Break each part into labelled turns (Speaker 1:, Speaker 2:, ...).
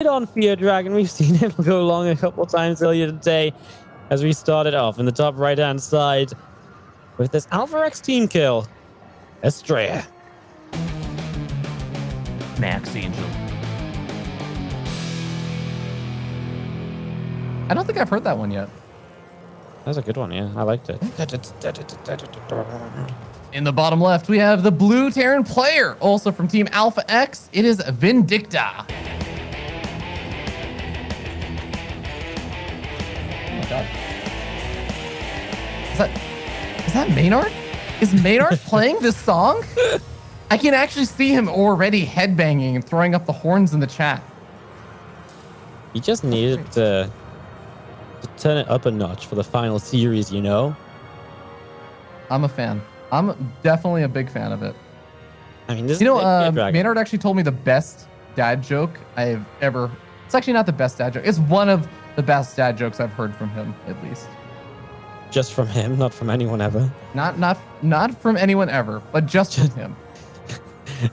Speaker 1: it on Fear Dragon. We've seen him go long a couple times earlier today as we started off in the top right-hand side with this Alpha X team kill. Astrea.
Speaker 2: Max Angel. I don't think I've heard that one yet.
Speaker 1: That's a good one, yeah. I liked it.
Speaker 2: In the bottom left, we have the blue Terran player, also from Team Alpha X. It is Vindicta. Oh my god. Is that Maynard? Is Maynard playing this song? I can actually see him already headbanging and throwing up the horns in the chat.
Speaker 1: You just needed to turn it up a notch for the final series, you know?
Speaker 2: I'm a fan. I'm definitely a big fan of it.
Speaker 1: I mean, this
Speaker 2: Maynard actually told me the best dad joke I've ever. It's actually not the best dad joke. It's one of the best dad jokes I've heard from him, at least.
Speaker 1: Just from him, not from anyone ever.
Speaker 2: Not from anyone ever, but just from him.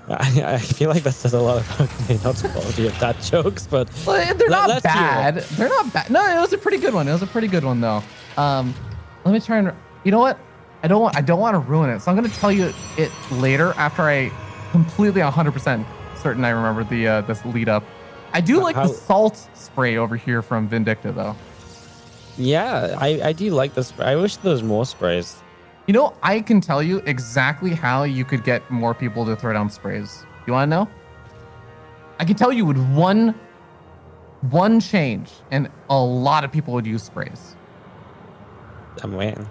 Speaker 1: I feel like that says a lot about Maynard's quality of dad jokes, but
Speaker 2: they're not bad. They're not bad. No, it was a pretty good one. It was a pretty good one though. Let me try and. You know what? I don't want to ruin it, so I'm gonna tell you it later after I completely 100% certain I remember the this lead up. I do like the salt spray over here from Vindicta though.
Speaker 1: Yeah, I do like this. I wish there was more sprays.
Speaker 2: You know, I can tell you exactly how you could get more people to throw down sprays. You want to know? I can tell you with one change, and a lot of people would use sprays.
Speaker 1: I'm waiting.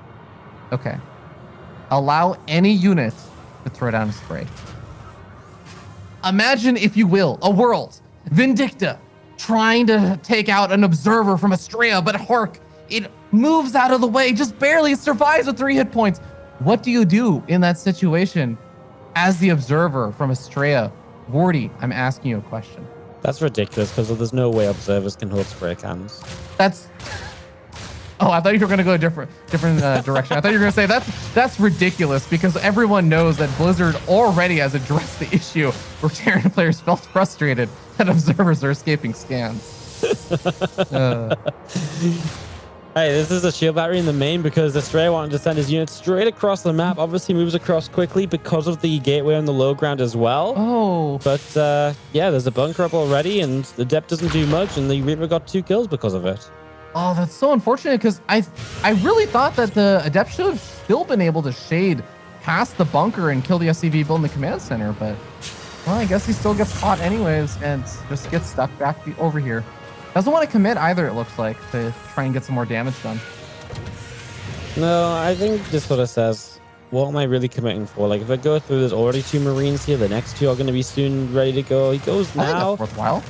Speaker 2: Okay. Allow any unit to throw down a spray. Imagine, if you will, a world. Vindicta trying to take out an observer from Astrea, but hark, it moves out of the way, just barely survives with 3 hit points. What do you do in that situation as the observer from Astrea? Wardy, I'm asking you a question.
Speaker 1: That's ridiculous because there's no way observers can hold spray cans.
Speaker 2: Oh, I thought you were going to go a different direction. I thought you were going to say that's ridiculous because everyone knows that Blizzard already has addressed the issue where Terran players felt frustrated that observers are escaping scans.
Speaker 1: Hey, this is a shield battery in the main because Astrea wanted to send his unit straight across the map. Obviously moves across quickly because of the gateway on the low ground as well.
Speaker 2: Oh.
Speaker 1: But yeah, there's a bunker up already and the depth doesn't do much and the Reaper got 2 kills because of it.
Speaker 2: Oh, that's so unfortunate because I really thought that the Adept should have still been able to shade past the bunker and kill the SCV build in the command center, but well, I guess he still gets caught anyways and just gets stuck back over here. Doesn't want to commit either, it looks like, to try and get some more damage done.
Speaker 1: No, I think this sort of says, what am I really committing for? Like, if I go through, there's already 2 Marines here. The next 2 are going to be soon ready to go. He goes now.
Speaker 2: I think that's worthwhile.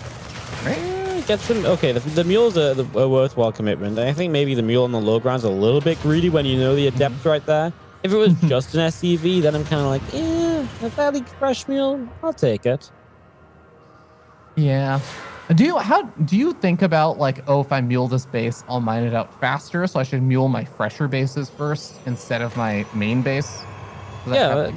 Speaker 2: Right?
Speaker 1: Gets him. Okay, the mule's a worthwhile commitment. I think maybe the mule on the low ground's a little bit greedy when you know the Adept right there. If it was just an SCV, then I'm kind of like, yeah, a fairly fresh mule, I'll take it.
Speaker 2: Yeah. How do you think about like, oh, if I mule this base, I'll mine it out faster, so I should mule my fresher bases first instead of my main base?
Speaker 1: Yeah,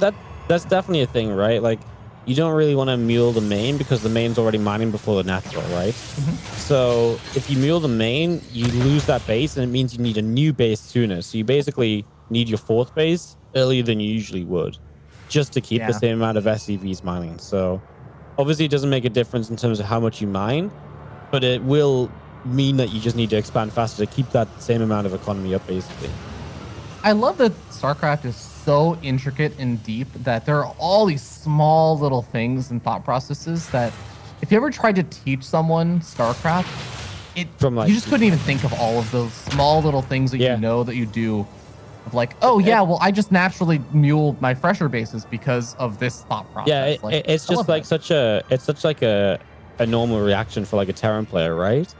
Speaker 1: that's definitely a thing, right? Like, you don't really want to mule the main because the main's already mining before the natural, right? So if you mule the main, you lose that base, and it means you need a new base sooner. So you basically need your 4th base earlier than you usually would, just to keep the same amount of SCVs mining. So obviously it doesn't make a difference in terms of how much you mine, but it will mean that you just need to expand faster to keep that same amount of economy up, basically.
Speaker 2: I love that StarCraft is so intricate and deep that there are all these small little things and thought processes that if you ever tried to teach someone StarCraft, you just couldn't even think of all of those small little things that you know that you do. Of like, oh yeah, well I just naturally mule my fresher bases because of this thought process.
Speaker 1: Yeah,
Speaker 2: like,
Speaker 1: it's just like such a normal reaction for like a Terran player, right?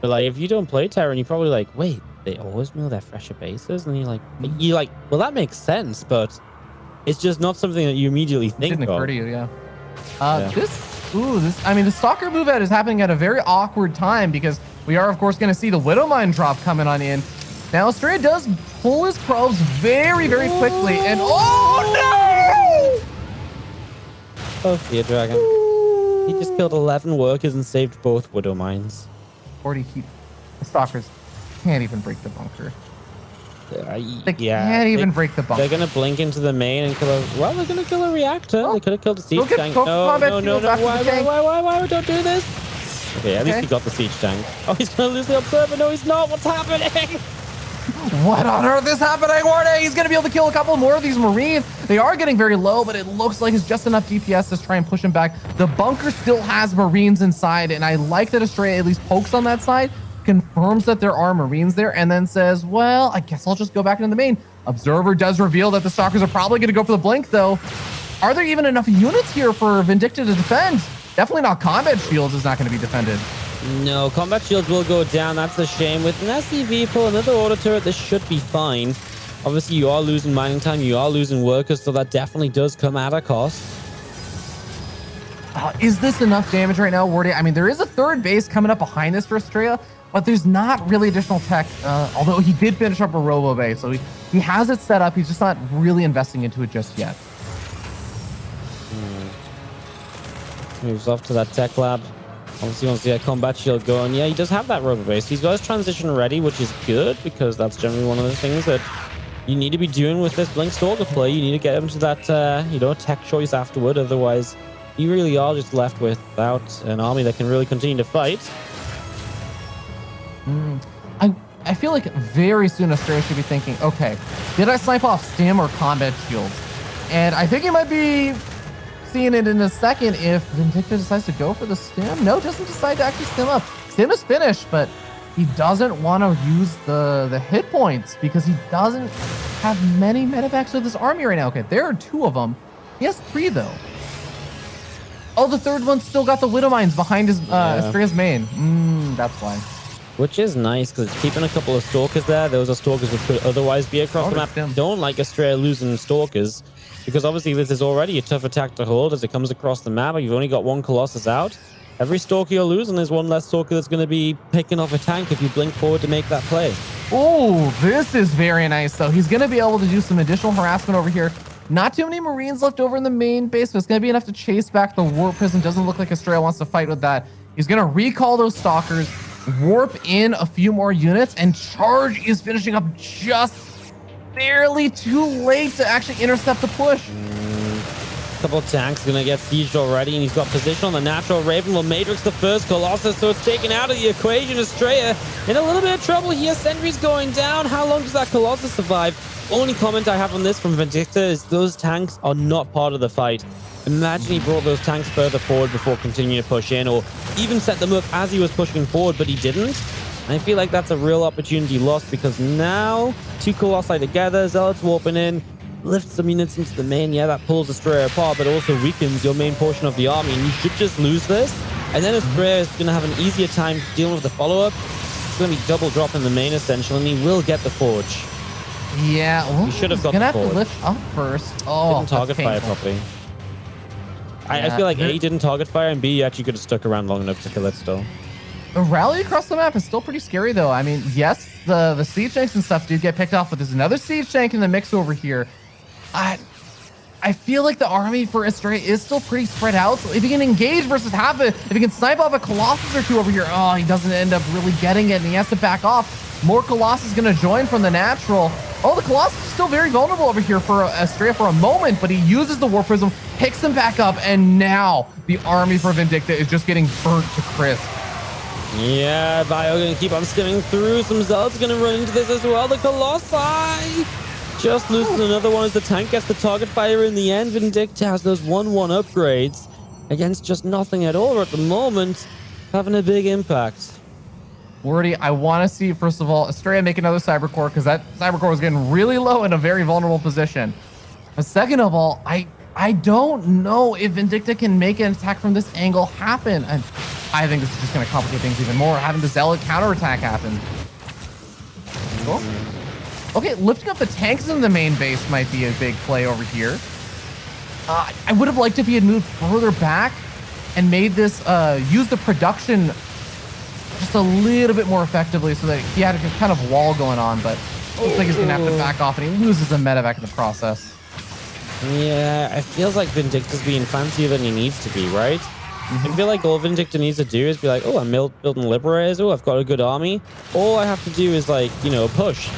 Speaker 1: But like if you don't play Terran, you're probably like, wait, they always mule their fresher bases, and you're like, well, that makes sense, but it's just not something that you immediately think of.
Speaker 2: Didn't occur to you, yeah. The Stalker move out is happening at a very awkward time because we are, of course, going to see the Widow Mine drop coming on in. Now, Astrea does pull his probes very, very quickly, and oh no!
Speaker 1: Oh, Fear Dragon. He just killed 11 workers and saved both Widow Mines.
Speaker 2: 40 heat. The stalkers can't even break the bunker. They
Speaker 1: Yeah,
Speaker 2: can't even break the bunker.
Speaker 1: They're gonna blink into the main and kill a. Well, they're gonna kill a reactor.
Speaker 2: Oh.
Speaker 1: They could have killed a siege
Speaker 2: Look at
Speaker 1: tank.
Speaker 2: Coco
Speaker 1: No,
Speaker 2: combat
Speaker 1: no, no,
Speaker 2: shields
Speaker 1: no.
Speaker 2: after the tank.
Speaker 1: Why? Don't do this. Okay, at least he got the siege tank. Oh, he's gonna lose the observer. No, he's not. What's happening?
Speaker 2: What on earth is happening, Warden? He's going to be able to kill a couple more of these Marines. They are getting very low, but it looks like it's just enough DPS to try and push him back. The bunker still has Marines inside, and I like that Astrea at least pokes on that side, confirms that there are Marines there, and then says, well, I guess I'll just go back into the main. Observer does reveal that the Stalkers are probably going to go for the blink, though. Are there even enough units here for Vindicta to defend? Definitely not. Combat shields is not going to be defended.
Speaker 1: No, combat shields will go down. That's a shame. With an SCV pull, another auto turret, this should be fine. Obviously, you are losing mining time. You are losing workers, so that definitely does come at a cost.
Speaker 2: Is this enough damage right now, Wardy? I mean, there is a third base coming up behind this for Astrea, but there's not really additional tech, although he did finish up a robo base, so he has it set up. He's just not really investing into it just yet.
Speaker 1: Moves off to that tech lab. Obviously wants to get combat shield going. Yeah, he does have that robo base. He's got his transition ready, which is good because that's generally one of the things that you need to be doing with this Blink Stalker play. You need to get him to that, tech choice afterward. Otherwise, you really are just left without an army that can really continue to fight.
Speaker 2: I feel like very soon Astrea should be thinking, okay, did I snipe off stim or combat shields? And I think he might be seeing it in a second if Vindicta decides to go for the stim. No, doesn't decide to actually stim up. Stim is finished, but he doesn't want to use the hit points because he doesn't have many medevacs with his army right now. Okay, there are 2 of them. He has 3 though. Oh, the third one still got the Widow Mines behind his Astrea's main. That's why.
Speaker 1: Which is nice because it's keeping a couple of Stalkers there. Those are Stalkers that could otherwise be across the map. Don't like Astrea losing Stalkers because obviously this is already a tough attack to hold as it comes across the map. You've only got 1 Colossus out. Every Stalker you're losing is 1 less Stalker that's going to be picking off a tank if you blink forward to make that play.
Speaker 2: Oh, this is very nice though. He's going to be able to do some additional harassment over here. Not too many Marines left over in the main base, but it's going to be enough to chase back the Warp Prism. Doesn't look like Astrea wants to fight with that. He's going to recall those Stalkers, warp in a few more units, and Charge is finishing up just barely too late to actually intercept the push.
Speaker 1: Couple of tanks gonna get sieged already, and he's got position on the natural Raven. Will Matrix the first Colossus, so it's taken out of the equation. Astrea in a little bit of trouble here. Sentry's going down. How long does that Colossus survive? Only comment I have on this from Vindicta is those tanks are not part of the fight. Imagine he brought those tanks further forward before continuing to push in, or even set them up as he was pushing forward, but he didn't. I feel like that's a real opportunity lost because now 2 Colossi together, Zealots warping in, lift some units into the main. Yeah, that pulls Astrea apart, but also weakens your main portion of the army, and you should just lose this. And then Astrea is going to have an easier time dealing with the follow-up. It's going to be double drop in the main, essentially, and he will get the Forge.
Speaker 2: Yeah, well,
Speaker 1: he should have got
Speaker 2: gonna
Speaker 1: the
Speaker 2: have
Speaker 1: Forge.
Speaker 2: to lift up first. Oh,
Speaker 1: didn't target fire properly. I feel like A, didn't target fire, and B, you actually could have stuck around long enough to kill it still.
Speaker 2: The rally across the map is still pretty scary, though. I mean, yes, the siege tanks and stuff do get picked off, but there's another siege tank in the mix over here. I feel like the army for Astrea is still pretty spread out. So if he can engage versus half it, if he can snipe off a Colossus or 2 over here, oh, he doesn't end up really getting it, and he has to back off. More Colossus is going to join from the natural. Oh, the Colossus is still very vulnerable over here for Astrea for a moment, but he uses the Warp Prism, picks him back up, and now the army for Vindicta is just getting burnt to crisp.
Speaker 1: Yeah, Bio going to keep on skimming through. Some Zealots going to run into this as well. The Colossi just loses another one as the tank gets the target fire in the end. Vindicta has those 1-1 upgrades against just nothing at all at the moment, having a big impact.
Speaker 2: Wordy, I want to see, first of all, Astrea make another Cybercore because that Cybercore was getting really low in a very vulnerable position. But second of all, I don't know if Vindicta can make an attack from this angle happen. And I think this is just going to complicate things even more, having the Zealot counterattack happen. Cool. Okay, lifting up the tanks in the main base might be a big play over here. I would have liked if he had moved further back and made this, use the production just a little bit more effectively so that he had a kind of wall going on, but looks like he's going to have to back off and he loses a medevac in the process.
Speaker 1: Yeah, it feels like Vindicta's being fancier than he needs to be, right? I feel like all Vindicta needs to do is be like, oh, I'm building Liberators. Oh, I've got a good army. All I have to do is like, push.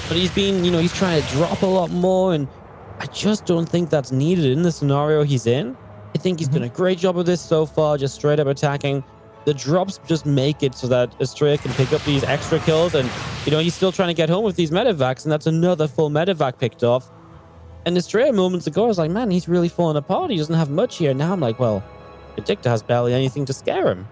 Speaker 1: But he's been, he's trying to drop a lot more. And I just don't think that's needed in the scenario he's in. I think he's done a great job of this so far, just straight up attacking. The drops just make it so that Astrea can pick up these extra kills. And, he's still trying to get home with these medevacs. And that's another full medevac picked off. And Astrea moments ago, I was like, man, he's really falling apart. He doesn't have much here. Now I'm like, well, Vindicta has barely anything to scare him.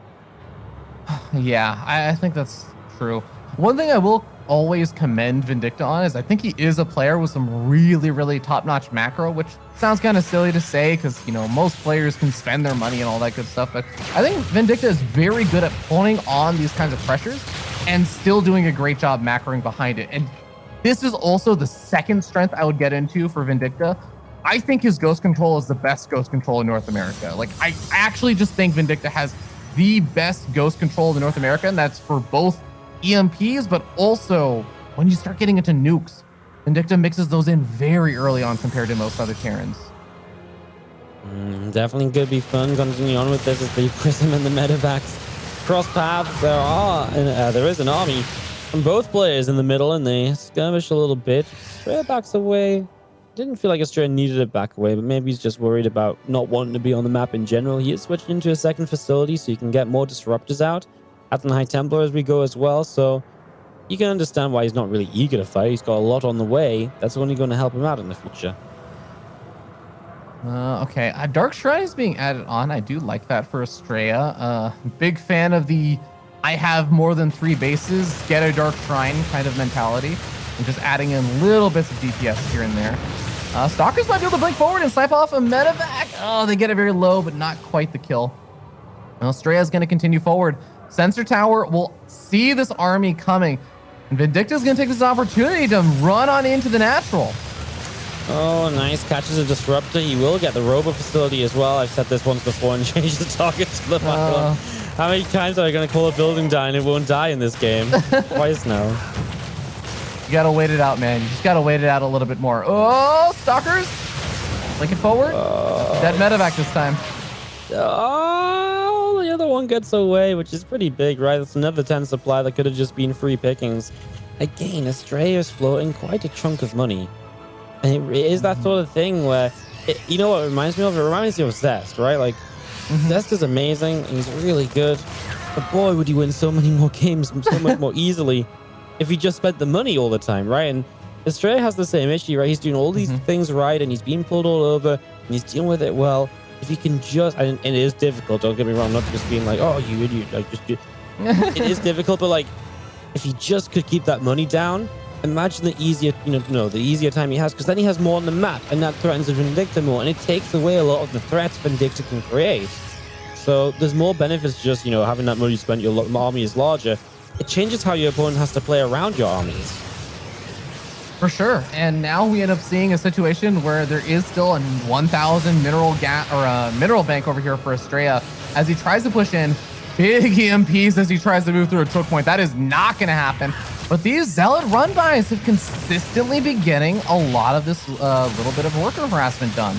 Speaker 2: Yeah, I think that's true. One thing I will always commend Vindicta on is I think he is a player with some really, really top-notch macro, which sounds kind of silly to say because, most players can spend their money and all that good stuff. But I think Vindicta is very good at pulling on these kinds of pressures and still doing a great job macroing behind it. And this is also the second strength I would get into for Vindicta. I think his ghost control is the best ghost control in North America. Like, I actually just think Vindicta has the best ghost control in North America, and that's for both EMPs, but also when you start getting into nukes, Vindicta mixes those in very early on compared to most other Terrans.
Speaker 1: Definitely going to be fun continuing on with this as the Prism and the medevacs cross paths. There is an army from both players in the middle, and they skirmish a little bit. Astrea backs away. Didn't feel like Astrea needed it back away, but maybe he's just worried about not wanting to be on the map in general. He is switching into a second facility so you can get more disruptors out at the High Templar as we go as well. So you can understand why he's not really eager to fight. He's got a lot on the way. That's only going to help him out in the future.
Speaker 2: Okay, Dark Shrine is being added on. I do like that for Astrea. Big fan of the I have more than 3 bases, get a Dark Shrine kind of mentality. And just adding in little bits of DPS here and there. Stalkers might be able to blink forward and snipe off a medevac. Oh, they get it very low, but not quite the kill. Astrea is going to continue forward. Sensor Tower will see this army coming. And Vindicta is going to take this opportunity to run on into the natural.
Speaker 1: Oh, nice. Catches a disruptor. He will get the robo facility as well. I've said this once before and changed the target to the back. How many times are I going to call a building die and it won't die in this game? Twice now.
Speaker 2: You gotta wait it out, man. You just gotta wait it out a little bit more. Oh, Stalkers! Linking forward. Dead medevac this time.
Speaker 1: Oh, the other one gets away, which is pretty big, right? That's another 10 supply that could have just been free pickings. Again, Astrea is floating quite a chunk of money. And it is that sort of thing where, you know what it reminds me of? It reminds me of Zest, right? Like, Zest is amazing, and he's really good. But boy, would he win so many more games so much more easily if he just spent the money all the time, right? And Astrea has the same issue, right? He's doing all these things right, and he's being pulled all over, and he's dealing with it well. If he can just, and it is difficult, don't get me wrong, not just being like, oh, you idiot, like, just do. It is difficult, but like, if he just could keep that money down, imagine the easier, the easier time he has, because then he has more on the map, and that threatens Vindicta more, and it takes away a lot of the threats Vindicta can create. So there's more benefits to just, having that money spent, your army is larger. It changes how your opponent has to play around your armies.
Speaker 2: For sure. And now we end up seeing a situation where there is still a 1,000 mineral bank over here for Astrea as he tries to push in big EMPs as he tries to move through a choke point. That is not going to happen. But these Zealot run-bys have consistently been getting a lot of this little bit of worker harassment done.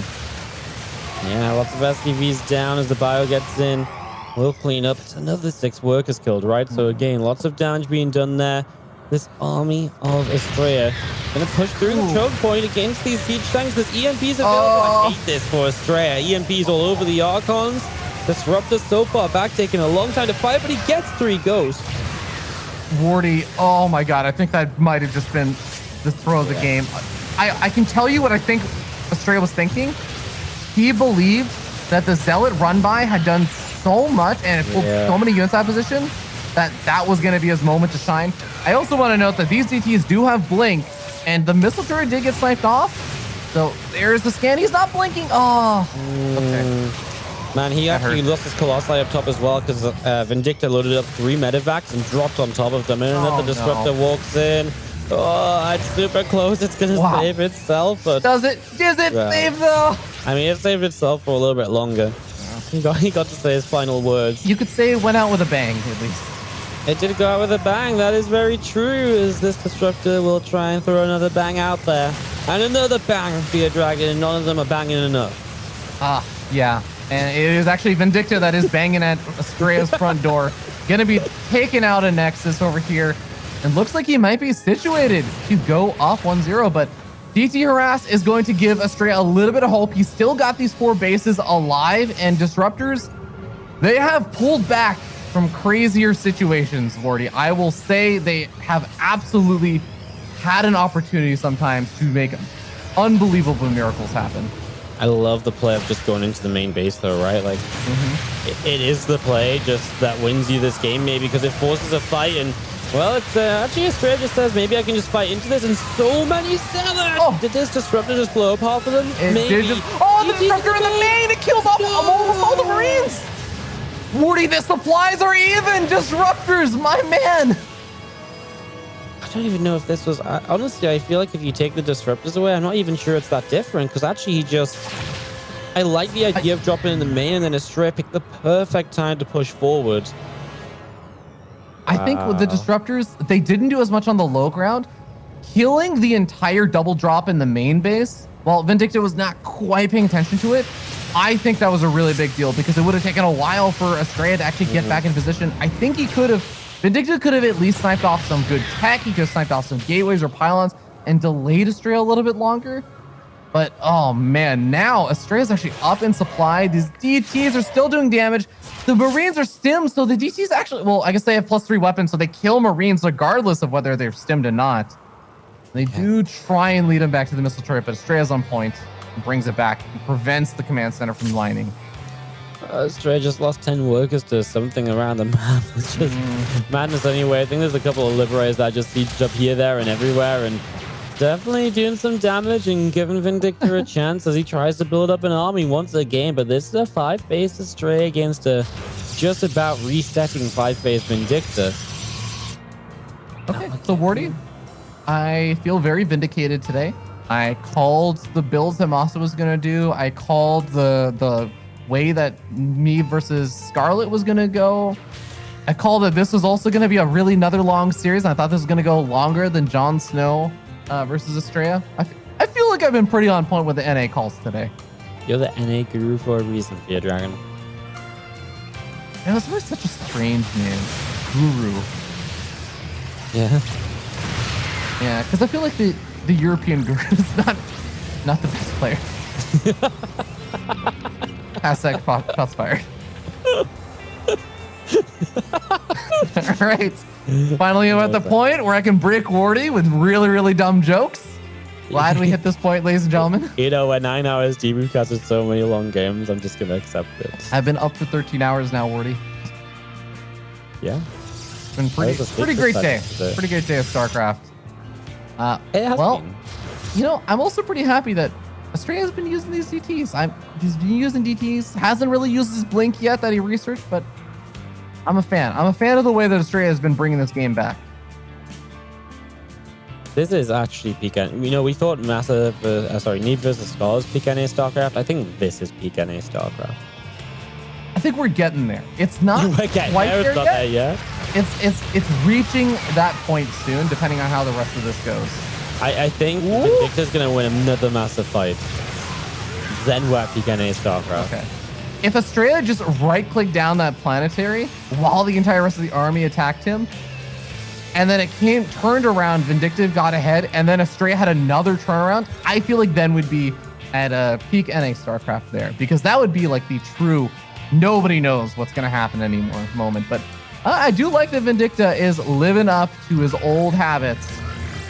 Speaker 1: Yeah, lots of SCVs down as the bio gets in. We'll clean up. It's another 6 workers killed, right? So again, lots of damage being done there. This army of Astrea gonna push through the choke point against these siege tanks. This EMPs available. I hate this for Astrea. EMPs all over the Archons. Disruptor so far back, taking a long time to fight, but he gets 3 ghosts.
Speaker 2: Wardy, oh my god, I think that might have just been the throw of the game. I can tell you what I think Astrea was thinking. He believed that the Zealot run-by had done so much and it pulled so many units out of position that was going to be his moment to shine. I also want to note that these DTs do have blink, and the missile turret did get sniped off. So there's the scan. He's not blinking. Oh, okay.
Speaker 1: Man, he actually lost his Colossi up top as well because Vindicta loaded up 3 medevacs and dropped on top of them. And another disruptor walks in. Oh, it's super close. It's going to save itself. But
Speaker 2: does it save though?
Speaker 1: I mean, it saved itself for a little bit longer. He got to say his final words.
Speaker 2: You could say it went out with a bang, at least.
Speaker 1: It did go out with a bang. That is very true, as this disruptor will try and throw another bang out there. And another bang for your dragon, and none of them are banging enough.
Speaker 2: Yeah. And it is actually Vindicta that is banging at Astrea's front door. Gonna be taking out a Nexus over here. And looks like he might be situated to go up 1-0, but DT Harass is going to give Astrea a little bit of hope. He's still got these 4 bases alive, and Disruptors, they have pulled back from crazier situations, Vorty. I will say they have absolutely had an opportunity sometimes to make unbelievable miracles happen.
Speaker 1: I love the play of just going into the main base though, right? Like it is the play just that wins you this game maybe because it forces a fight. And well, it's actually Astrea just says maybe I can just fight into this, and so many sellers.
Speaker 2: Oh,
Speaker 1: did this Disruptor just blow up half of them? Maybe.
Speaker 2: Oh, the Disruptor in the main, it kills off almost all the Marines. Woody, the supplies are even. Disruptors, my man.
Speaker 1: I don't even know if this was honestly, I feel like if you take the Disruptors away, I'm not even sure it's that different, because actually I like the idea of dropping in the main, and then Astrea picked the perfect time to push forward.
Speaker 2: I think with the Disruptors, they didn't do as much on the low ground. Killing the entire double drop in the main base, while Vindicta was not quite paying attention to it, I think that was a really big deal, because it would have taken a while for Astrea to actually get back in position. I think Vindicta could have at least sniped off some good tech. He could have sniped off some gateways or pylons and delayed Astrea a little bit longer. But, oh man, now Astrea's actually up in supply. These DTs are still doing damage. The Marines are stimmed, so the DTs actually, well, I guess they have +3 weapons, so they kill Marines regardless of whether they're stimmed or not. They do try and lead them back to the missile turret, but Astrea's on point and brings it back and prevents the command center from lining.
Speaker 1: Astrea just lost 10 workers to something around the map. It's just madness anyway. I think there's a couple of Liberators that just sieged up here, there, and everywhere, and definitely doing some damage and giving Vindicta a chance as he tries to build up an army once again. But this is a 5-base Astrea against a just about resetting 5-base Vindicta.
Speaker 2: Okay, so Wardy, I feel very vindicated today. I called the builds that Masa was going to do. I called the way that me versus Scarlet was going to go. I called that this was also going to be a really another long series. And I thought this was going to go longer than Jon Snow versus Astrea. I feel like I've been pretty on point with the NA calls today.
Speaker 1: You're the NA guru for a reason, Fear Dragon.
Speaker 2: Man, that's always such a strange name. Guru.
Speaker 1: Yeah.
Speaker 2: Yeah, because I feel like the European guru is not the best player. Hashtag shots fired. All right. Finally, I'm at the point where I can brick Wardy with really, really dumb jokes. Glad we hit this point, ladies and gentlemen.
Speaker 1: You know, at 9 hours, debrief casted so many long games, I'm just going to accept it.
Speaker 2: I've been up for 13 hours now, Wardy.
Speaker 1: Yeah.
Speaker 2: It's been pretty great day. Pretty great day of StarCraft. Well, you know, I'm also pretty happy that Astrea has been using these DTs. He's been using DTs. Hasn't really used his blink yet that he researched, but I'm a fan. I'm a fan of the way that Astrea has been bringing this game back.
Speaker 1: This is actually peak NA. You know, we thought Need versus Scar was peak NA StarCraft. I think this is peak NA StarCraft.
Speaker 2: I think we're getting there. It's not quite there yet. It's reaching that point soon, depending on how the rest of this goes.
Speaker 1: I think Vindicta's going to win another massive fight. Then we're at peak NA StarCraft.
Speaker 2: Okay. If Astrea just right-clicked down that planetary while the entire rest of the army attacked him, and then it turned around, Vindicta got ahead, and then Astrea had another turnaround, I feel like then we'd be at a peak NA StarCraft there, because that would be like the true nobody knows what's going to happen anymore moment. But I do like that Vindicta is living up to his old habits,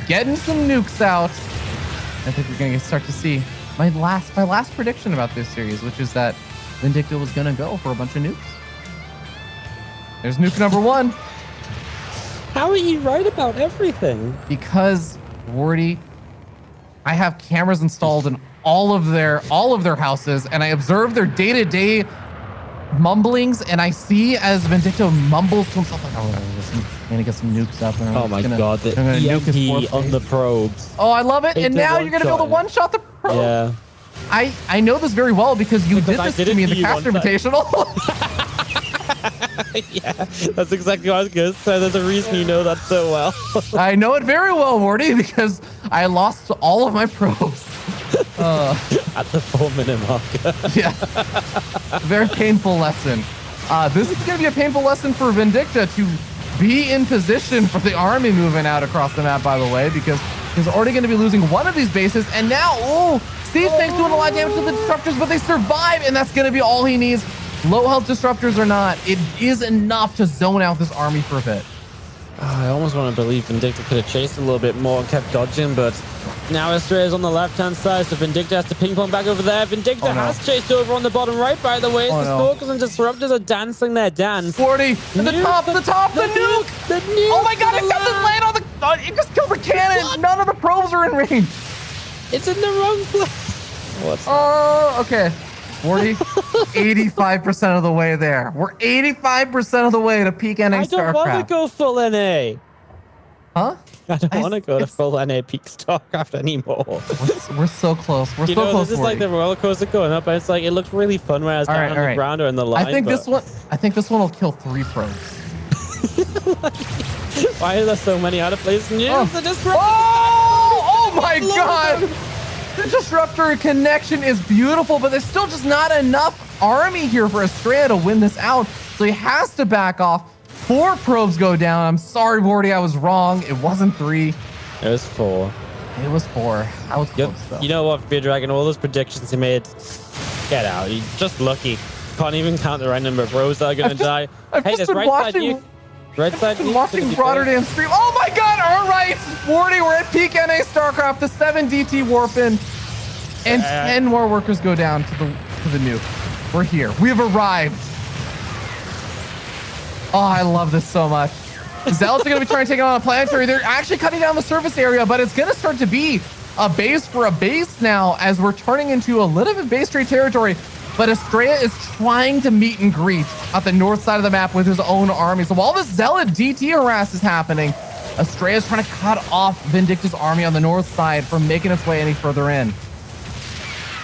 Speaker 2: getting some nukes out. I think we're going to start to see my last prediction about this series, which is that Vindicta was going to go for a bunch of nukes. There's nuke number 1.
Speaker 1: How are you right about everything?
Speaker 2: Because, Wardy, I have cameras installed in all of their houses, and I observe their day-to-day mumblings, and I see as Vindicta mumbles to himself, like, I'm gonna get some nukes up.
Speaker 1: Oh my god, the EMP on the probes.
Speaker 2: Oh, I love it. And now you're gonna be able to one-shot the probe.
Speaker 1: Yeah.
Speaker 2: I know this very well because you did this to me in the Caster Invitational.
Speaker 1: Yeah, that's exactly what I was going to say. There's a reason you know that so well.
Speaker 2: I know it very well, Wardy, because I lost all of my probes.
Speaker 1: at the 4-minute marker.
Speaker 2: Yes. Very painful lesson. This is going to be a painful lesson for Vindicta to be in position for the army moving out across the map, by the way, because he's already going to be losing one of these bases. And now, oh, Steve Tank's doing a lot of damage to the disruptors, but they survive, and that's going to be all he needs. Low health disruptors or not, it is enough to zone out this army for a bit.
Speaker 1: I almost want to believe Vindicta could have chased a little bit more and kept dodging, but now Astrea is on the left-hand side, so Vindicta has to ping-pong back over there. Vindicta has chased over on the bottom right, by the way. The Stalkers and Disruptors are dancing their dance.
Speaker 2: 40, the top, the nuke!
Speaker 1: The nuke!
Speaker 2: Oh my god, it doesn't land on the... it just kills the cannon! What? None of the probes are in range!
Speaker 1: It's in the wrong place. What's
Speaker 2: Oh, okay. 40, 85% of the way there. We're 85% of the way to peak NA StarCraft.
Speaker 1: I don't want to go full NA.
Speaker 2: Huh?
Speaker 1: I don't want to go to full NA peak StarCraft anymore.
Speaker 2: We're so close. We're so close.
Speaker 1: This is like the roller coaster going up, and it's like it looks really fun when I was down on the ground or in the line.
Speaker 2: I think this one will kill 3 probes.
Speaker 1: Why are there so many out of place news?
Speaker 2: Oh my god! The disruptor connection is beautiful, but there's still just not enough army here for Astrea to win this out. So he has to back off. 4 probes go down. I'm sorry, Vorty, I was wrong. It wasn't 3.
Speaker 1: It was 4.
Speaker 2: It was 4. I was close, though.
Speaker 1: You know what, Fear Dragon? All those predictions he made, get out. You're just lucky. Can't even count the right number of probes that are going to die.
Speaker 2: I've just been watching Rotterdam stream. Oh my god, all right. Vorty, we're at peak NA StarCraft. The 7 DT warp in. And 10 more workers go down to the nuke. We're here. We've arrived. Oh, I love this so much. Zealots are going to be trying to take it on a planetary. They're actually cutting down the surface area, but it's going to start to be a base for a base now as we're turning into a little bit base trade territory. But Astrea is trying to meet and greet at the north side of the map with his own army. So while this Zealot DT harass is happening, Astrea is trying to cut off Vindicta's army on the north side from making its way any further in.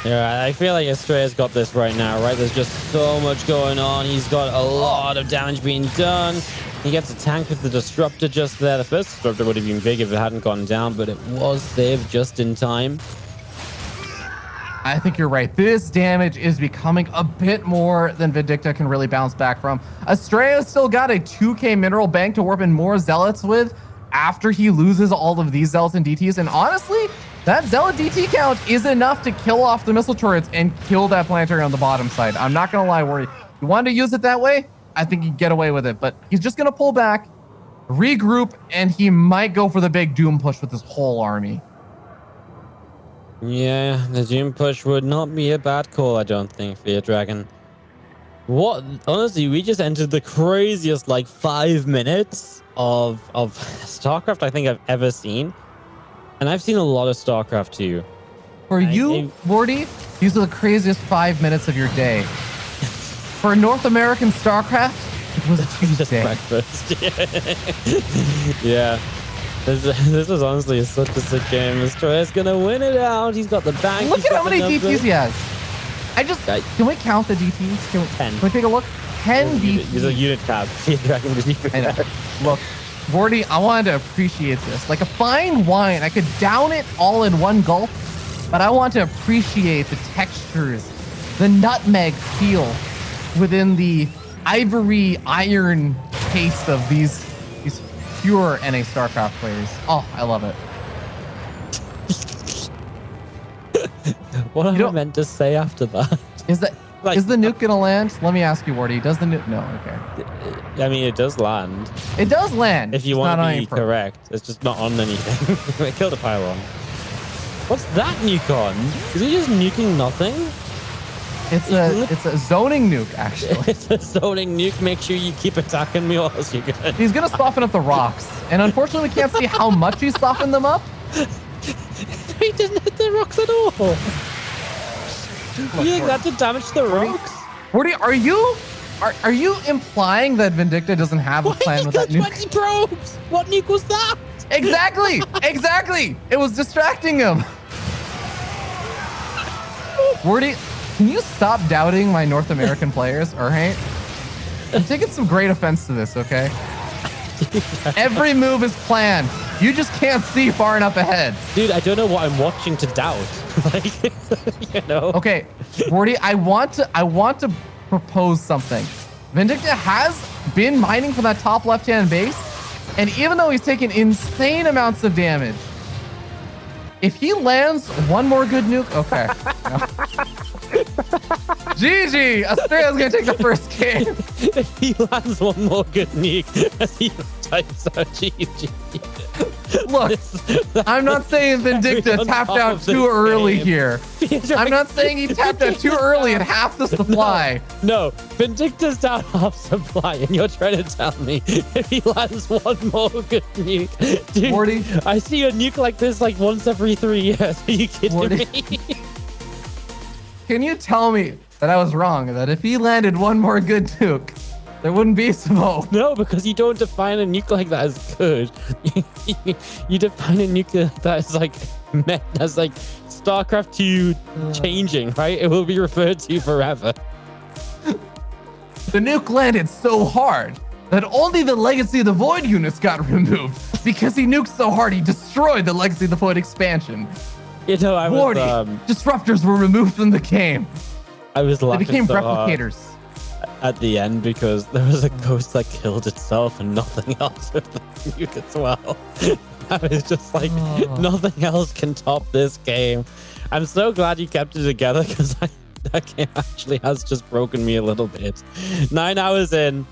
Speaker 1: Yeah, I feel like Astrea's got this right now, right? There's just so much going on. He's got a lot of damage being done. He gets a tank with the Disruptor just there. The first Disruptor would have been big if it hadn't gone down, but it was saved just in time.
Speaker 2: I think you're right. This damage is becoming a bit more than Vindicta can really bounce back from. Astrea's still got a 2k mineral bank to warp in more Zealots with after he loses all of these Zealots and DTs. And honestly, that Zealot DT count is enough to kill off the missile turrets and kill that planetary on the bottom side. I'm not going to lie, Worry. You wanted to use it that way? I think you get away with it. But he's just going to pull back, regroup, and he might go for the big Doom push with his whole army.
Speaker 1: Yeah, the Doom push would not be a bad call, I don't think, Fear Dragon. What? Honestly, we just entered the craziest, like, 5 minutes of StarCraft I think I've ever seen. And I've seen a lot of StarCraft too.
Speaker 2: For you, Vorty, these are the craziest 5 minutes of your day. For North American StarCraft, it was a Tuesday.
Speaker 1: Breakfast. Yeah. This was honestly such a sick game. Astrea's gonna win it out. He's got the bank.
Speaker 2: Look at how many DTs he has. Can we count the DTs? Can we take a look? 10 DTs.
Speaker 1: There's a unit cap.
Speaker 2: Look, Vorty, I wanted to appreciate this. Like a fine wine, I could down it all in one gulp, but I want to appreciate the textures, the nutmeg feel within the ivory iron taste of these pure NA StarCraft players. Oh, I love it.
Speaker 1: What am I meant to say after that?
Speaker 2: Is the nuke gonna land? Let me ask you, Vorty. Does the nuke? No, okay.
Speaker 1: I mean, it does land.
Speaker 2: It does land.
Speaker 1: If you want to be correct, it's just not on anything. It killed a pylon. What's that nuke on? Is he just nuking nothing?
Speaker 2: It's a zoning nuke, actually.
Speaker 1: It's a zoning nuke. Make sure you keep attacking me whilst you can.
Speaker 2: He's gonna soften up the rocks, and unfortunately, we can't see how much he softened them up.
Speaker 1: He didn't hit the rocks at all. You think that did damage to the rocks?
Speaker 2: Vorty, are you implying that Vindicta doesn't have a plan with that nuke?
Speaker 1: 20 probes. What nuke was that?
Speaker 2: Exactly. It was distracting him. Vorty, can you stop doubting my North American players, alright? I'm taking some great offense to this, okay? Every move is planned. You just can't see far enough ahead.
Speaker 1: Dude, I don't know what I'm watching to doubt. Like, you know.
Speaker 2: Okay, Morty, I want to propose something. Vindicta has been mining for that top left-hand base, and even though he's taken insane amounts of damage, if he lands one more good nuke, okay. GG! Astrea's gonna take the first game.
Speaker 1: If he lands one more good nuke, as he types out GG.
Speaker 2: Look, I'm not saying Vindicta tapped out too early here. I'm not saying he tapped out too early at half the supply.
Speaker 1: No, Vindicta's down half supply, and you're trying to tell me if he lands one more good nuke. Dude,
Speaker 2: Morty,
Speaker 1: I see a nuke like this like once every 3 years. Are you kidding
Speaker 2: Morty,
Speaker 1: me?
Speaker 2: Can you tell me that I was wrong? That if he landed one more good nuke, there wouldn't be smoke?
Speaker 1: No, because you don't define a nuke like that as good. You define a nuke that is like meant as like StarCraft 2 changing, right? It will be referred to forever.
Speaker 2: The nuke landed so hard that only the Legacy of the Void units got removed because he nuked so hard he destroyed the Legacy of the Void expansion.
Speaker 1: You know, I was
Speaker 2: Morty, disruptors were removed from the game.
Speaker 1: I was
Speaker 2: They
Speaker 1: laughing
Speaker 2: became
Speaker 1: so hard
Speaker 2: replicators.
Speaker 1: at the end because there was a ghost that killed itself and nothing else with the nuke as well. I was just like, nothing else can top this game. I'm so glad you kept it together because that game actually has just broken me a little bit. 9 hours in,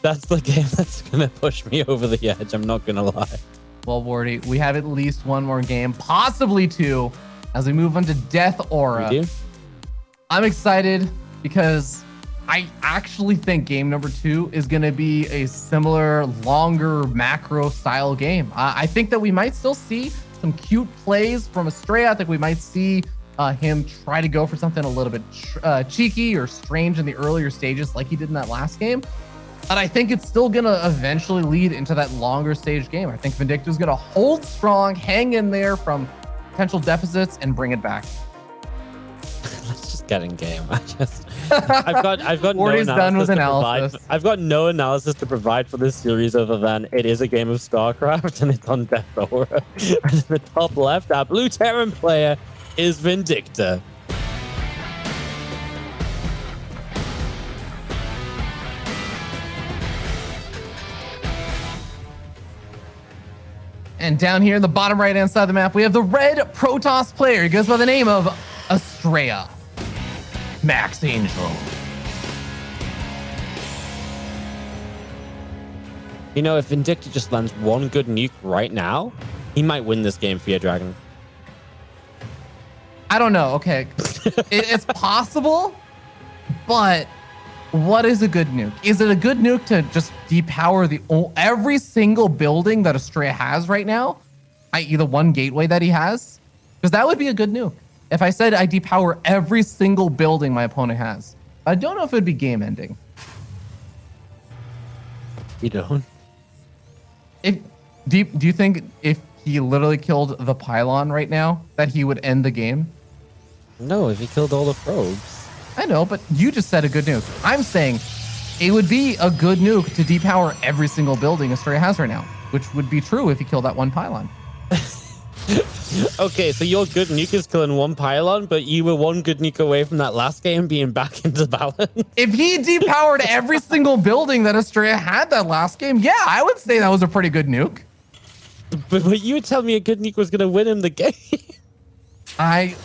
Speaker 1: that's the game that's gonna push me over the edge. I'm not gonna lie.
Speaker 2: Well, Morty, we have at least one more game, possibly two, as we move on to Death Aura.
Speaker 1: We do?
Speaker 2: I'm excited because I actually think game number 2 is going to be a similar, longer macro style game. I think that we might still see some cute plays from Astrea. I think we might see him try to go for something a little bit cheeky or strange in the earlier stages like he did in that last game. But I think it's still going to eventually lead into that longer stage game. I think Vindicta is going to hold strong, hang in there from potential deficits, and bring it back.
Speaker 1: Let's just get in game. I've got no
Speaker 2: Morty's done with analysis.
Speaker 1: I've got no analysis to provide for this series other than it is a game of StarCraft and it's on Death Aura. And in the top left, our blue Terran player is Vindicta.
Speaker 2: And down here in the bottom right-hand side of the map, we have the red Protoss player. He goes by the name of Astrea. Max Angel.
Speaker 1: You know, if Vindicta just lands one good nuke right now, he might win this game, Fear Dragon.
Speaker 2: I don't know. Okay. It's possible, but what is a good nuke? Is it a good nuke to just depower every single building that Astrea has right now, i.e. the one gateway that he has? Because that would be a good nuke. If I said I depower every single building my opponent has, I don't know if it would be game ending.
Speaker 1: You don't?
Speaker 2: Do you think if he literally killed the pylon right now that he would end the game?
Speaker 1: No, if he killed all the probes.
Speaker 2: I know, but you just said a good nuke. I'm saying it would be a good nuke to depower every single building Astrea has right now, which would be true if he killed that one pylon.
Speaker 1: Okay, so your good nuke is killing one pylon, but you were one good nuke away from that last game being back into balance.
Speaker 2: If he depowered every single building that Astrea had that last game, yeah, I would say that was a pretty good nuke.
Speaker 1: But you would tell me a good nuke was going to win him the game.
Speaker 2: I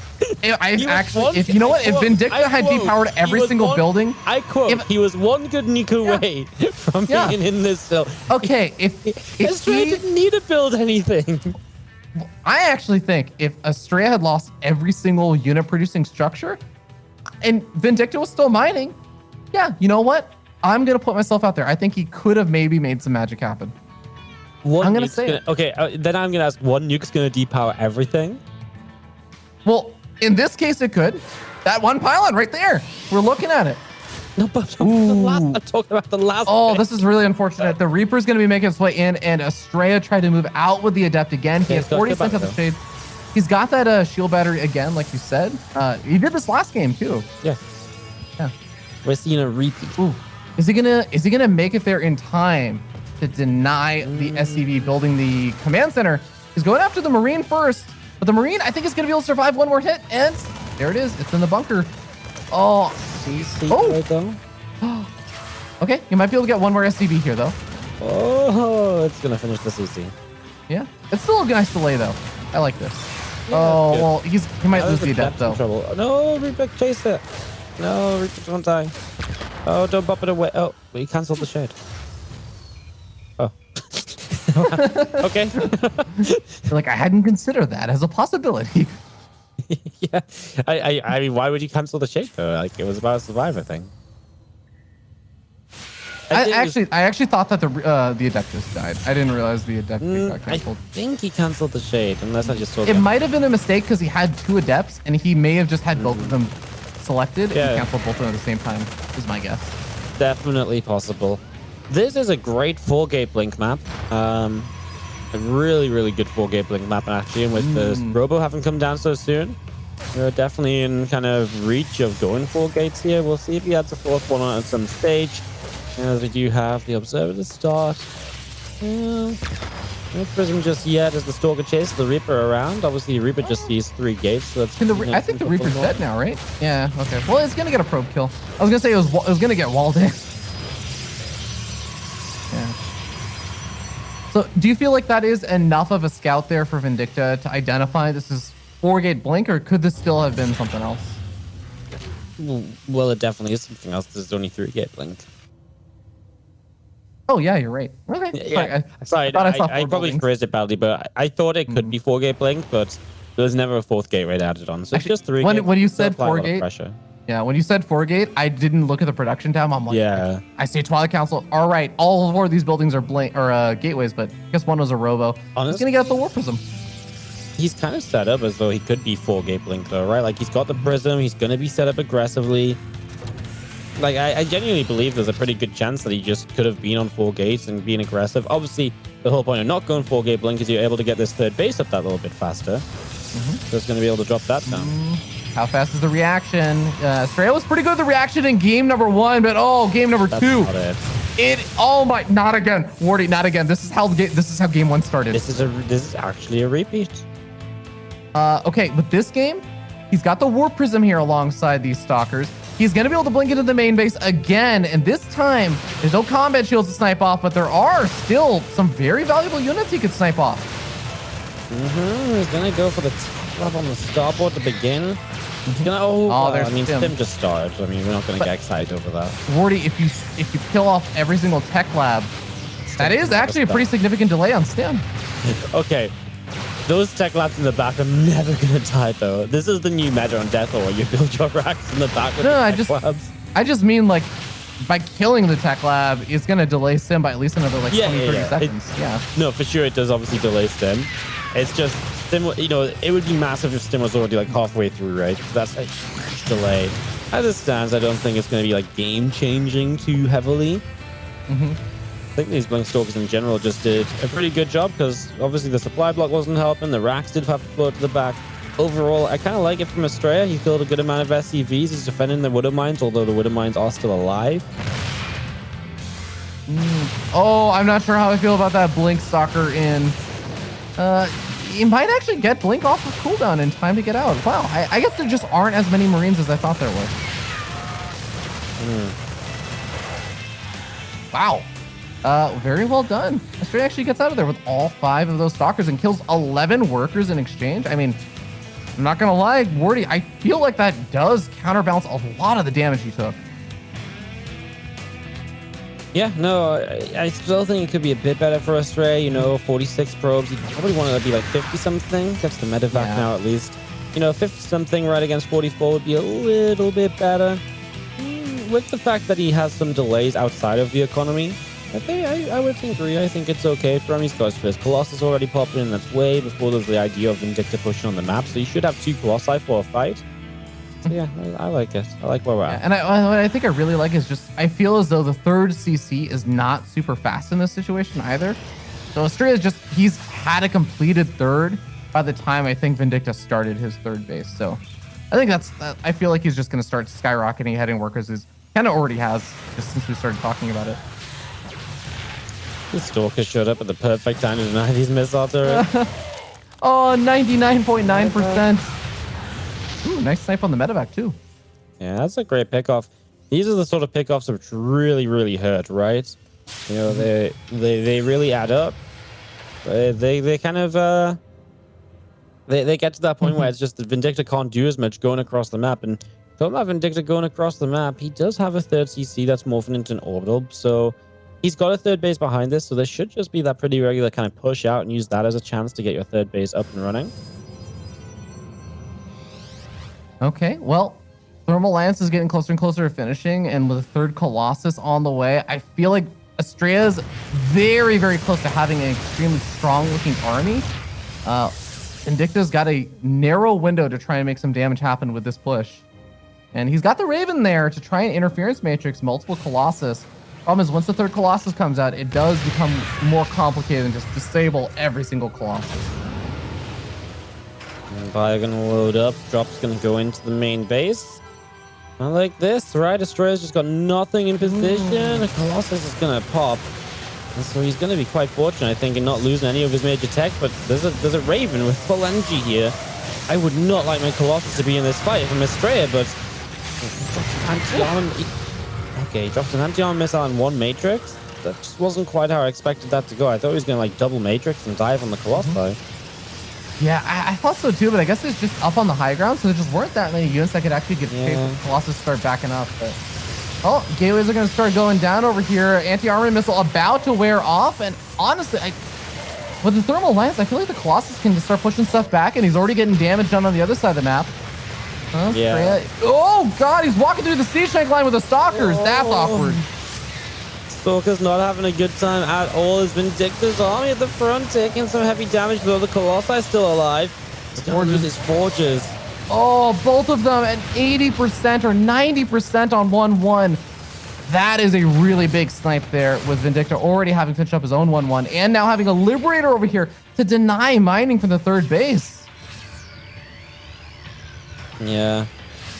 Speaker 2: actually, if you know what, if Vindicta had depowered every single building,
Speaker 1: I quote, he was one good nuke away from being in this still.
Speaker 2: Okay, if
Speaker 1: Astrea didn't need to build anything.
Speaker 2: I actually think if Astrea had lost every single unit producing structure and Vindicta was still mining, yeah, you know what? I'm going to put myself out there. I think he could have maybe made some magic happen. I'm going to say it.
Speaker 1: Okay, then I'm going to ask, one nuke's going to depower everything?
Speaker 2: Well, in this case, it could. That one pylon right there. We're looking at it.
Speaker 1: No, but I'm talking about the last.
Speaker 2: Oh, this is really unfortunate. The Reaper's going to be making its way in, and Astrea tried to move out with the Adept again. He has 40 cents of the shade. He's got that shield battery again, like you said. He did this last game too.
Speaker 1: Yeah. We're seeing a repeat.
Speaker 2: Ooh. Is he gonna make it there in time to deny the SCV building the command center? He's going after the Marine first. But the Marine, I think, is going to be able to survive one more hit. And there it is. It's in the bunker. Oh. Oh. Okay, you might be able to get one more SCB here, though.
Speaker 1: Oh, it's going to finish the CC.
Speaker 2: Yeah. It's still a nice delay, though. I like this.
Speaker 1: Yeah,
Speaker 2: oh, well, he might lose the Adept, though.
Speaker 1: Trouble. No, Reaper, chase it. No, Reaper, don't die. Oh, don't bop it away. Oh, we cancelled the shade. Oh. Okay.
Speaker 2: Like, I hadn't considered that as a possibility.
Speaker 1: Yeah. I mean, why would you cancel the shade, though? Like, it was about a survivor thing.
Speaker 2: I actually thought that the Adeptus died. I didn't realize the Adeptus got canceled.
Speaker 1: I think he canceled the shade, unless I just saw
Speaker 2: it might have been a mistake because he had 2 Adepts, and he may have just had both of them selected and canceled both of them at the same time, is my guess.
Speaker 1: Definitely possible. This is a great 4-gate blink map. A really, really good 4-gate blink map, actually. And with the Robo having come down so soon, we're definitely in kind of reach of going 4 gates here. We'll see if he adds a 4th one on at some stage. As we do have the Observer to start. No Prism just yet as the Stalker chases the Reaper around. Obviously, Reaper just sees 3 gates. So that's
Speaker 2: I think the Reaper's dead now, right? Yeah, okay. Well, it's going to get a probe kill. I was going to say it was going to get walled in. Yeah. So, do you feel like that is enough of a scout there for Vindicta to identify this is 4-gate blink, or could this still have been something else?
Speaker 1: Well, it definitely is something else. This is only 3-gate blink.
Speaker 2: Oh, yeah, you're right. Okay.
Speaker 1: Yeah. Sorry, I probably phrased it badly, but I thought it could be 4-gate blink, but there was never a 4th gate rate added on. So actually, it's just 3 gates.
Speaker 2: When you said 4-gate, yeah, when you said 4-gate, I didn't look at the production tab. I'm like, yeah. I see Twilight Council. All right, all 4 of these buildings are gateways, but I guess one was a Robo. Honestly, he's going to get the Warp Prism.
Speaker 1: He's kind of set up as though he could be 4-gate blink, though, right? Like, he's got the Prism. He's going to be set up aggressively. Like, I genuinely believe there's a pretty good chance that he just could have been on 4 gates and been aggressive. Obviously, the whole point of not going 4-gate blink is you're able to get this 3rd base up that little bit faster. So it's going to be able to drop that down.
Speaker 2: How fast is the reaction? Astrea was pretty good at the reaction in game number 1, but game number 2. Not again. Wardy, not again. This is how game 1 started.
Speaker 1: This is actually a repeat.
Speaker 2: Okay, with this game, he's got the Warp Prism here alongside these Stalkers. He's going to be able to blink into the main base again, and this time, there's no combat shields to snipe off, but there are still some very valuable units he could snipe off.
Speaker 1: He's going to go for the top on the starboard to begin. He's gonna, Stim just started. I mean, we're not going to get excited over that.
Speaker 2: Wardy, if you kill off every single tech lab, that is actually a pretty significant delay on Stim.
Speaker 1: Okay. Those tech labs in the back are never going to die, though. This is the new meta on Death Or. You build your racks in the back with labs.
Speaker 2: I just mean, like, by killing the tech lab, it's going to delay Stim by at least another, 20, 30 seconds.
Speaker 1: No, for sure, it does obviously delay Stim. It's just, Stim, it would be massive if Stim was already, halfway through, right? That's a huge delay. As it stands, I don't think it's going to be, game-changing too heavily. I think these Blink Stalkers in general just did a pretty good job because obviously the supply block wasn't helping. The racks did have to float to the back. Overall, I kind of like it from Astrea. He killed a good amount of SCVs. He's defending the Widow Mines, although the Widow Mines are still alive.
Speaker 2: I'm not sure how I feel about that Blink Stalker in. You might actually get Blink off of cooldown in time to get out. Wow, I guess there just aren't as many Marines as I thought there were. Wow. Very well done. Astrea actually gets out of there with all 5 of those Stalkers and kills 11 workers in exchange. I mean, I'm not gonna lie, Wardy, I feel like that does counterbalance a lot of the damage he took.
Speaker 1: Yeah, no, I still think it could be a bit better for Astrea. 46 probes. You probably want it to be 50-something. That's the medevac now, at least. 50-something right against 44 would be a little bit better. With the fact that he has some delays outside of the economy, I would agree. I think it's okay for him. He's got his first Colossus already popping in. That's way before there's the idea of Vindicta pushing on the map. So you should have 2 Colossi for a fight. So yeah, I like it. I like where we're at.
Speaker 2: And what I think I really like is just, I feel as though the 3rd CC is not super fast in this situation either. So Astrea is he's had a completed 3rd by the time I think Vindicta started his 3rd base. So I think I feel like he's just going to start skyrocketing heading workers as kind of already has just since we started talking about it.
Speaker 1: The Stalker showed up at the perfect time to deny these missile turrets.
Speaker 2: Oh, 99.9%. Ooh, nice snipe on the medevac too.
Speaker 1: Yeah, that's a great pickoff. These are the sort of pickoffs which really, really hurt, right? You know, they really add up. They kind of they get to that point where it's just that Vindicta can't do as much going across the map. And talking about Vindicta going across the map, he does have a third CC that's morphing into an orbital, so he's got a third base behind this. So there should just be that pretty regular kind of push out and use that as a chance to get your third base up and running.
Speaker 2: Okay, well, Thermal Lance is getting closer and closer to finishing, and with a third Colossus on the way, I feel like Astrea's very, very close to having an extremely strong-looking army. Vindicta's got a narrow window to try and make some damage happen with this push. And he's got the Raven there to try and interference matrix multiple Colossus. Problem is, once the third Colossus comes out, it does become more complicated and just disable every single Colossus.
Speaker 1: Fire gonna load up. Drop's gonna go into the main base. I like this, right? Astrea's just got nothing in position. The Colossus is gonna pop. And so he's gonna be quite fortunate, I think, in not losing any of his major tech. But there's a Raven with full energy here. I would not like my Colossus to be in this fight from Astrea, but okay, drops an anti-armor missile on one Matrix. That just wasn't quite how I expected that to go. I thought he was gonna like double Matrix and dive on the Colossi.
Speaker 2: Yeah, I thought so too, but I guess it's just up on the high ground, so there just weren't that many units that could actually get chased when Colossus start backing up. But oh, gateways are going to start going down over here. Anti-armor missile about to wear off, and honestly, with the Thermal Lance, I feel like the Colossus can just start pushing stuff back, and he's already getting damage done on the other side of the map.
Speaker 1: Yeah.
Speaker 2: Oh god, he's walking through the siege tank line with the Stalkers. That's awkward.
Speaker 1: Stalker's not having a good time at all. As Vindicta's army at the front taking some heavy damage, though the Colossi still alive. His forges.
Speaker 2: Oh, both of them at 80% or 90% on 1-1. That is a really big snipe there, with Vindicta already having finished up his own 1-1 and now having a Liberator over here to deny mining from the third base.
Speaker 1: Yeah.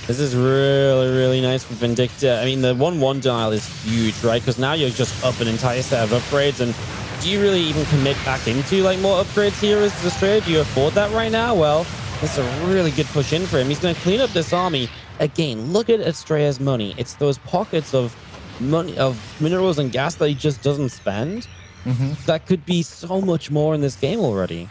Speaker 1: This is really, really nice for Vindicta. I mean, the 1-1 denial is huge, right? Because now you're just up an entire set of upgrades. And do you really even commit back into like more upgrades here as Astrea? Do you afford that right now? Well, it's a really good push in for him. He's going to clean up this army. Again, look at Astrea's money. It's those pockets of money, of minerals and gas that he just doesn't spend. That could be so much more in this game already.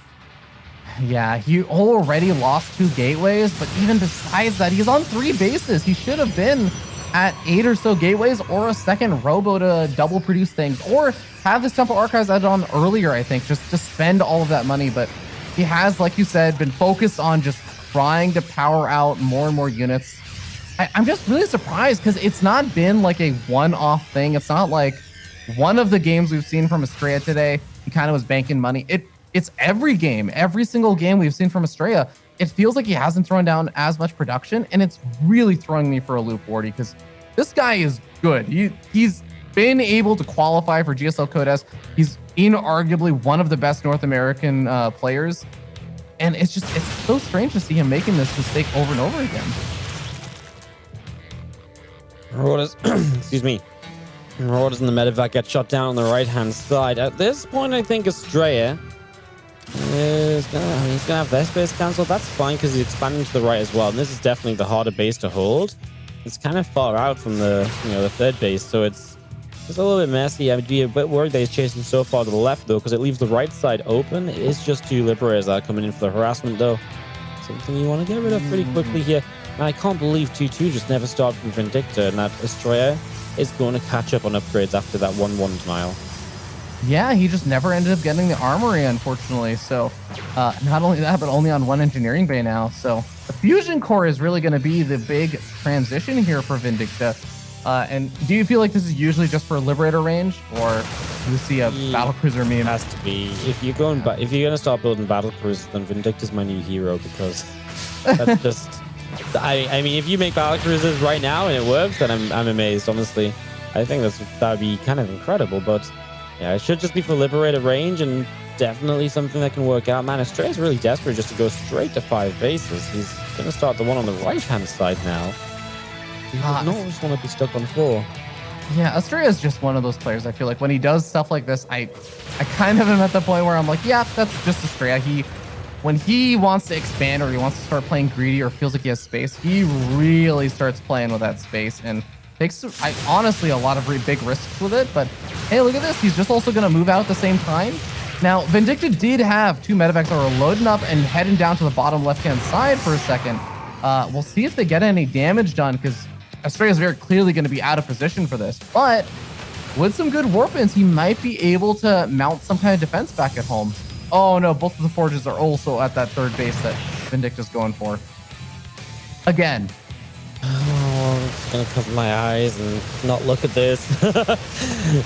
Speaker 2: Yeah, he already lost 2 gateways, but even besides that, he's on 3 bases. He should have been at 8 or so gateways or a second robo to double produce things, or have this Temple Archives added on earlier, I think, just to spend all of that money. But he has, like you said, been focused on just trying to power out more and more units. I'm just really surprised because it's not been like a one-off thing. It's not like one of the games we've seen from Astrea today, he kind of was banking money. It's every game, every single game we've seen from Astrea. It feels like he hasn't thrown down as much production, and it's really throwing me for a loop, Wardy, because this guy is good. He's been able to qualify for GSL Code S. He's inarguably one of the best North American players, and it's so strange to see him making this mistake over and over again.
Speaker 1: Marauders, excuse me. Marauders and the medevac get shot down on the right-hand side. At this point, I think Astrea he's gonna have their space cancelled. That's fine because he's expanding to the right as well. And this is definitely the harder base to hold. It's kind of far out from the the third base, so it's a little bit messy. I'd be a bit worried that he's chasing so far to the left though, because it leaves the right side open. It is just 2 liberators that are coming in for the harassment though. Something you want to get rid of pretty quickly here. And I can't believe 2-2 just never started from Vindicta, and that Astrea is going to catch up on upgrades after that 1-1 denial.
Speaker 2: Yeah, he just never ended up getting the armory, unfortunately. So not only that, but only on 1 engineering bay now. So the fusion core is really going to be the big transition here for Vindicta. And do you feel like this is usually just for Liberator range, or do you see a battlecruiser meme?
Speaker 1: It has to be. If you're going to start building battlecruisers, then Vindicta's my new hero, because that's just. I mean, if you make battlecruisers right now and it works, then I'm amazed. Honestly, I think that would be kind of incredible, but. Yeah, it should just be for Liberator range, and definitely something that can work out. Man, Astrea's really desperate just to go straight to 5 bases. He's going to start the one on the right-hand side now. He does not just want to be stuck on 4.
Speaker 2: Yeah, Astrea is just one of those players. I feel like when he does stuff like this, I kind of am at the point where I'm like, yeah, that's just Astrea. when he wants to expand or he wants to start playing greedy or feels like he has space, he really starts playing with that space and takes, honestly, a lot of really big risks with it. But hey, look at this. He's just also going to move out at the same time. Now, Vindicta did have 2 medevacs that were loading up and heading down to the bottom left-hand side for a second. We'll see if they get any damage done, because Astrea is very clearly going to be out of position for this. But with some good warpins, he might be able to mount some kind of defense back at home. Oh no, both of the forges are also at that 3rd base that Vindicta's going for. Again.
Speaker 1: Oh, it's gonna cover my eyes and not look at this.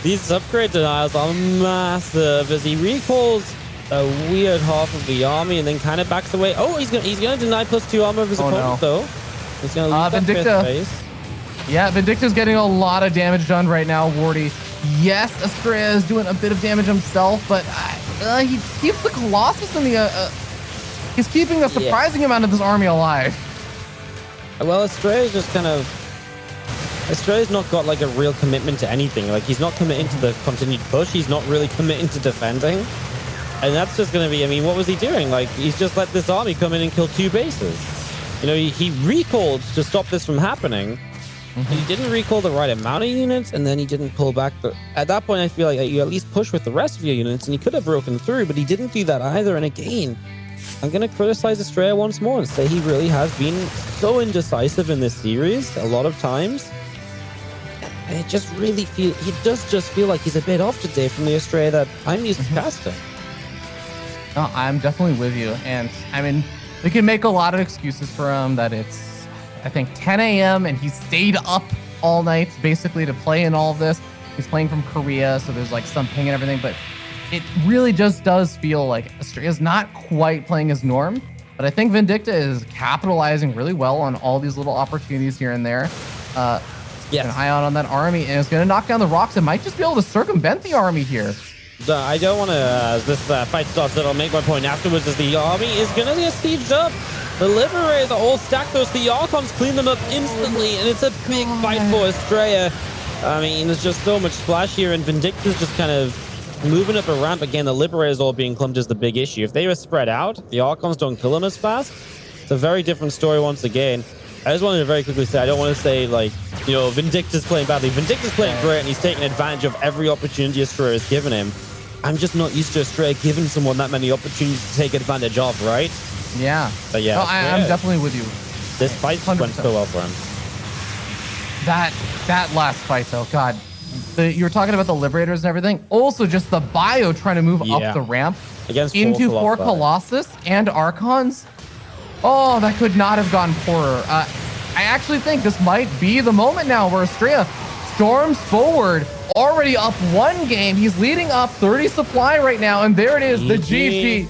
Speaker 1: These upgrade denials are massive as he recalls a weird half of the army and then kind of backs away. Oh, he's gonna deny +2 armor of his opponent though. He's gonna lose that
Speaker 2: Vindicta.
Speaker 1: base.
Speaker 2: Yeah, Vindicta's getting a lot of damage done right now, Wardy. Yes, Astrea is doing a bit of damage himself, but he keeps the Colossus in the... he's keeping a surprising amount of this army alive.
Speaker 1: Well, Astrea's just kind of... Astrea's not got like a real commitment to anything. Like, he's not committing to the continued push. He's not really committing to defending. And that's just going to be... I mean, what was he doing? Like, he's just let this army come in and kill 2 bases. You know, he recalled to stop this from happening. He didn't recall the right amount of units, and then he didn't pull back the... At that point, I feel like you at least push with the rest of your units, and he could have broken through, but he didn't do that either. And again, I'm going to criticize Astrea once more and say he really has been so indecisive in this series a lot of times. And it just really he does just feel like he's a bit off today from the Astrea that I'm used to casting.
Speaker 2: No, I'm definitely with you. And I mean, we can make a lot of excuses for him that it's, I think, 10 a.m. and he stayed up all night basically to play in all of this. He's playing from Korea, so there's like some ping and everything, but it really just does feel like Astrea's not quite playing his norm. But I think Vindicta is capitalizing really well on all these little opportunities here and there. Yes. An eye out on that army, and it's going to knock down the rocks. It might just be able to circumvent the army here.
Speaker 1: I don't want to, as this fight starts, that I'll make my point afterwards, as the army is going to get sieged up. The Liberators are all stacked, though, so the Archons clean them up instantly, and it's a big fight for Astrea. I mean, there's just so much splash here, and Vindicta's just kind of moving up a ramp. Again, the Liberators all being clumped is the big issue. If they were spread out, the Archons don't kill them as fast. It's a very different story once again. I just wanted to very quickly say, I don't want to say, like, you know, Vindicta's playing badly. Vindicta's playing great, and he's taking advantage of every opportunity Astrea has given him. I'm just not used to Astrea giving someone that many opportunities to take advantage of, right?
Speaker 2: Yeah.
Speaker 1: But yeah,
Speaker 2: no, I'm definitely with you.
Speaker 1: This fight 100%. Went so well for him.
Speaker 2: That last fight, though, God. You were talking about the Liberators and everything. Also, just the bio trying to move up the ramp
Speaker 1: against
Speaker 2: into 4 Colossus and Archons. Oh, that could not have gone poorer. I actually think this might be the moment now where Astrea storms forward, already up 1 game. He's leading up 30 supply right now, and there it is, the GG.